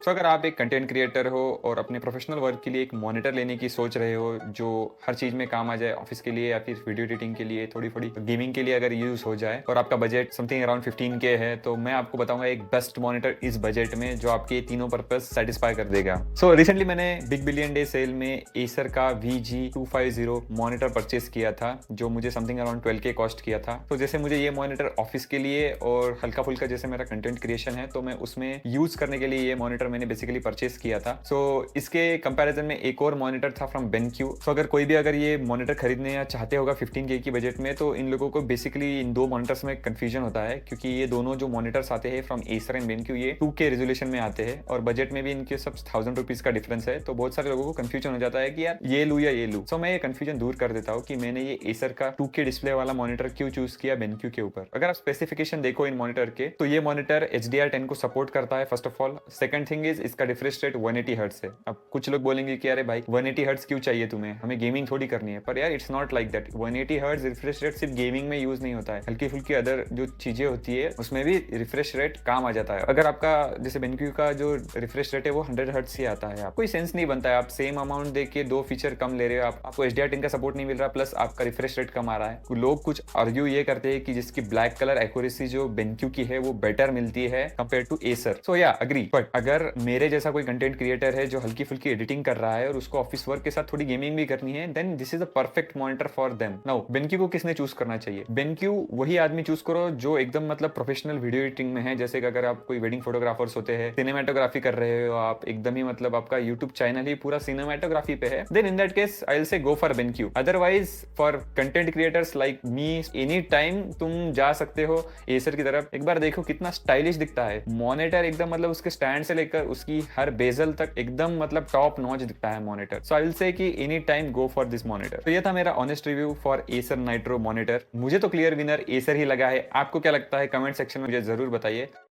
तो अगर आप एक कंटेंट क्रिएटर हो और अपने प्रोफेशनल वर्क के लिए एक मॉनिटर लेने की सोच रहे हो जो हर चीज़ में काम आ जाए, ऑफिस के लिए या फिर वीडियो एडिटिंग के लिए, थोड़ी थोड़ी गेमिंग के लिए अगर यूज़ हो जाए और आपका बजट समथिंग अराउंड 15K है, तो मैं आपको बताऊंगा एक बेस्ट मॉनिटर इस बजट में जो आपके ये तीनों पर्पज सेटिस्फाई कर देगा। सो रिसेंटली मैंने बिग बिलियन डे सेल में एसर का VG250 मॉनिटर परचेस किया था जो मुझे समथिंग अराउंड 12K कॉस्ट किया था। तो जैसे मुझे ये मॉनिटर ऑफिस के लिए और हल्का फुल्का जैसे मेरा कंटेंट क्रिएशन है तो मैं उसमें यूज करने के लिए ये मॉनिटर मैंने बेसिकली परचेस किया था। सो इसके कंपैरिजन में एक और मॉनिटर था फ्रॉम बेनक्यू। सो अगर कोई भी अगर ये मॉनिटर खरीदने या चाहते होगा 15K की बजट में, तो इन लोगों को बेसिकली इन दो मॉनिटर्स में कंफ्यूजन होता है क्योंकि ये दोनों जो मॉनिटर्स आते हैं फ्रॉम एसर एंड बेनक्यू ये 2K रेजोल्यूशन में आते हैं और बजट में भी इनके सब 1000 रुपीज का डिफरेंस है। तो बहुत सारे लोगों को कंफ्यूजन हो जाता है कि यार ये लूं या ये लूं। सो मैं ये कंफ्यूजन दूर कर देता हूँ कि मैंने ये एसर का 2K डिस्प्ले वाला मॉनिटर क्यों चूज किया बेनक्यू के ऊपर। अगर आप स्पेसिफिकेशन देखो इन मॉनिटर के, तो ये मॉनिटर HDR10 को सपोर्ट करता है first of all. Second thing is इसका रिफ्रेश रेट 180 हर्ट्ज है। अब कुछ लोग बोलेंगे कि अरे भाई 180 हर्ट्ज क्यों चाहिए तुम्हें, हमें गेमिंग थोड़ी करनी है, पर यार it's not like that. 180 hertz refresh rate सिर्फ गेमिंग में यूज नहीं होता है, हल्की फुल्की अदर जो चीजें होती है उसमें भी रिफ्रेश रेट काम आ जाता है। अगर आपका जैसे बेनक्यू का जो रिफ्रेश रेट है वो 100 हर्ट्ज से आता है, आपको कोई सेंस नहीं बनता है आप सेम अमाउंट दे के दो फीचर कम ले रहे हो, आपको HDR10 का सपोर्ट नहीं मिल रहा प्लस आपका रिफ्रेश रेट कम आ रहा है। लोग कुछ आर्ग्यू ये करते हैं कि जिसकी ब्लैक कलर एक्यूरेसी जो बेनक्यू की है वो बेटर मिलती है कंपेयर टू एसर। सो या अग्री, बट अगर मेरे जैसा कोई कंटेंट क्रिएटर है जो हल्की फुल्की एडिटिंग कर रहा है और उसको ऑफिस वर्क के साथ थोड़ी गेमिंग भी करनी है, then this is the perfect monitor for them. Now BenQ को किसने चूज करना चाहिए? बेनक्यू वही आदमी चूज करो जो एकदम मतलब प्रोफेशनल वीडियो एडिटिंग में है। जैसे कि अगर आप कोई वेडिंग फोटोग्राफर्स होते हैं, सिनेमेटोग्राफी कर रहे हो आप, एकदम ही मतलब आपका यूट्यूब चैनल ही पूरा सिनेमेटोग्राफी पे है, then in that case I will say go for BenQ. Otherwise for content creators like me, any time तुम जा सकते हो एसर की तरफ। एक बार देखो कितना स्टाइलिश दिखता है मॉनिटर, एकदम मतलब उसके स्टैंड से लेकर उसकी हर बेजल तक एकदम मतलब टॉप नॉच दिखता है मॉनिटर। सो आई विल से कि any time go for this monitor. तो ये था मेरा honest review for Acer nitro monitor. मुझे तो क्लियर विनर एसर ही लगा है। आपको क्या लगता है कमेंट सेक्शन में मुझे जरूर बताइए।